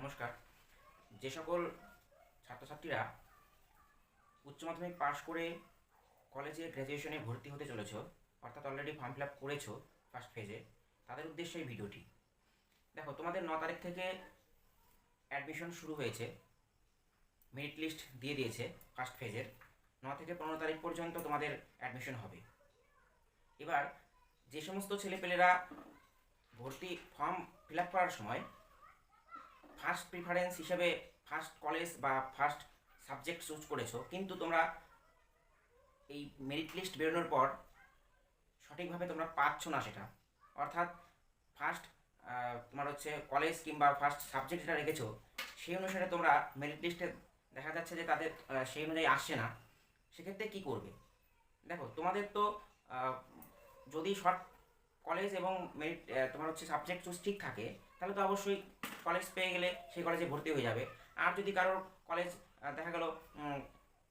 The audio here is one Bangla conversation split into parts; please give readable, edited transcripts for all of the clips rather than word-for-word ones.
নমস্কার। যে সকল ছাত্রছাত্রীরা উচ্চ মাধ্যমিক পাশ করে কলেজে গ্র্যাজুয়েশনে ভর্তি হতে চলেছ, অর্থাৎ অলরেডি ফর্ম ফিল আপ করেছো ফার্স্ট ফেজে, তাদের উদ্দেশ্যে এই ভিডিওটি। দেখো, তোমাদের 9 তারিখ থেকে অ্যাডমিশন শুরু হয়েছে, মেরিট লিস্ট দিয়ে দিয়েছে ফার্স্ট ফেজের। 9 থেকে 15 তারিখ পর্যন্ত তোমাদের অ্যাডমিশন হবে। এবার যে সমস্ত ছেলেপেলেরা ভর্তি ফর্ম ফিল আপ করার সময় ফার্স্ট প্রিফারেন্স হিসেবে ফার্স্ট কলেজ বা ফার্স্ট সাবজেক্ট চুজ করেছো, কিন্তু তোমরা এই মেরিট লিস্ট বেরোনোর পর সঠিকভাবে তোমরা পাচ্ছ না সেটা, অর্থাৎ ফার্স্ট তোমার হচ্ছে কলেজ কিংবা ফার্স্ট সাবজেক্ট যেটা রেখেছো সেই অনুসারে তোমরা মেরিট লিস্টে দেখা যাচ্ছে যে তাদের সেই অনুযায়ী আসছে না, সেক্ষেত্রে কী করবে? দেখো, তোমাদের তো যদি শর্ট কলেজ এবং মেরিট তোমার হচ্ছে সাবজেক্ট চুজ ঠিক থাকে, তাহলে তো অবশ্যই কলেজ পেয়ে গেলে সেই কলেজে ভর্তি হয়ে যাবে। আর যদি কারোর কলেজ দেখা গেল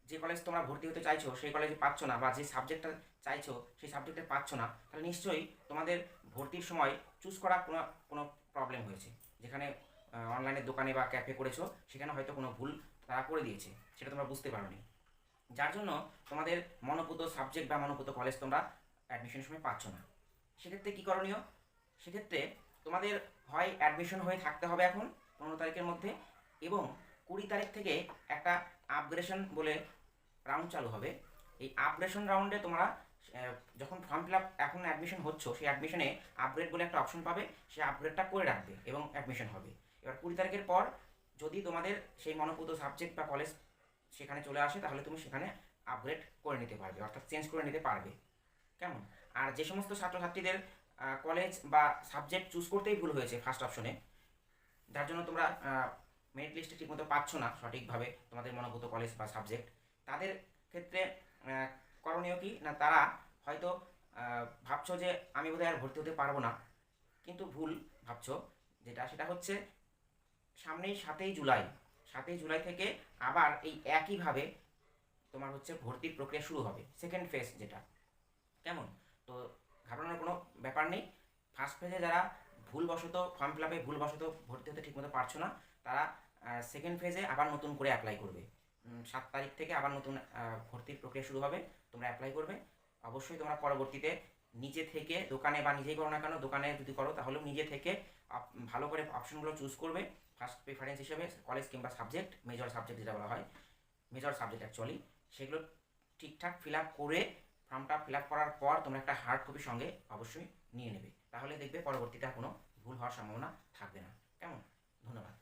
যে কলেজ তোমরা ভর্তি হতে চাইছো সেই কলেজে পাচ্ছ না, বা যে সাবজেক্টটা চাইছো সেই সাবজেক্টে পাচ্ছ না, তাহলে নিশ্চয়ই তোমাদের ভর্তির সময় চুজ করা কোনো কোনো প্রবলেম হয়েছে। যেখানে অনলাইনের দোকানে বা ক্যাফে করেছো, সেখানে হয়তো কোনো ভুল তারা করে দিয়েছে, সেটা তোমরা বুঝতে পারোনি, যার জন্য তোমাদের মনোপুত সাবজেক্ট বা মনোপুত কলেজ তোমরা অ্যাডমিশনের সময় পাচ্ছ না। সেক্ষেত্রে কী করণীয়? সেক্ষেত্রে তোমাদের হয় অ্যাডমিশন হয়ে থাকতে হবে এখন 15 তারিখের মধ্যে, এবং 20 তারিখ থেকে একটা আপগ্রেডেশন বলে রাউন্ড চালু হবে। এই আপগ্রেডেশন রাউন্ডে তোমরা যখন ফর্ম ফিল আপ এখন অ্যাডমিশন হচ্ছ, সেই অ্যাডমিশনে আপগ্রেড বলে একটা অপশন পাবে, সেই আপগ্রেডটা করে রাখবে এবং অ্যাডমিশন হবে। এবার 20 তারিখের পর যদি তোমাদের সেই মনোপুত সাবজেক্ট বা কলেজ সেখানে চলে আসে, তাহলে তুমি সেখানে আপগ্রেড করে নিতে পারবে, অর্থাৎ চেঞ্জ করে নিতে পারবে। কেমন? আর যে সমস্ত ছাত্রছাত্রীদের কলেজ বা সাবজেক্ট চুজ করতেই ভুল হয়েছে ফার্স্ট অপশনে, যার জন্য তোমরা মেরিট লিস্টে ঠিকমতো পাচ্ছ না সঠিকভাবে তোমাদের মনোভূত কলেজ বা সাবজেক্ট, তাদের ক্ষেত্রে করণীয় কি না? তারা হয়তো ভাবছো যে আমি বোধহয় আর ভর্তি হতে পারবো না, কিন্তু ভুল ভাবছো। সেটা হচ্ছে সামনেই 7ই জুলাই, 7ই জুলাই থেকে আবার এই একইভাবে তোমার হচ্ছে ভর্তির প্রক্রিয়া শুরু হবে, সেকেন্ড ফেজ যেটা। কেমন? তো ঘাবড়ানোর কোনো ব্যাপার নেই। ফার্স্ট ফেজে যারা ভুলবশত ফর্ম ফিল আপে ভুলবশত ভর্তি হতে ঠিকমতো পারছো না, তারা সেকেন্ড ফেজে আবার নতুন করে অ্যাপ্লাই করবে। 7 তারিখ থেকে আবার নতুন ভর্তির প্রক্রিয়া শুরু হবে, তোমরা অ্যাপ্লাই করবে। অবশ্যই তোমরা পরবর্তীতে নিজে থেকে দোকানে বা নিজেই করো না কেন, দোকানে যদি করো তাহলেও নিজে থেকে ভালো করে অপশনগুলো চুজ করবে ফার্স্ট প্রিফারেন্স হিসেবে কলেজ কিংবা সাবজেক্ট, মেজর সাবজেক্ট যেটা বলা হয়, মেজর সাবজেক্ট অ্যাকচুয়ালি, সেগুলো ঠিকঠাক ফিল আপ করে ফর্মটা ফিল আপ করার পর তোমরা একটা হার্ড কপি সঙ্গে অবশ্যই নিয়ে নেবে, তাহলে দেখবে পরবর্তীতে কোনো ভুল হওয়ার সম্ভাবনা থাকবে না। কেমন? ধন্যবাদ।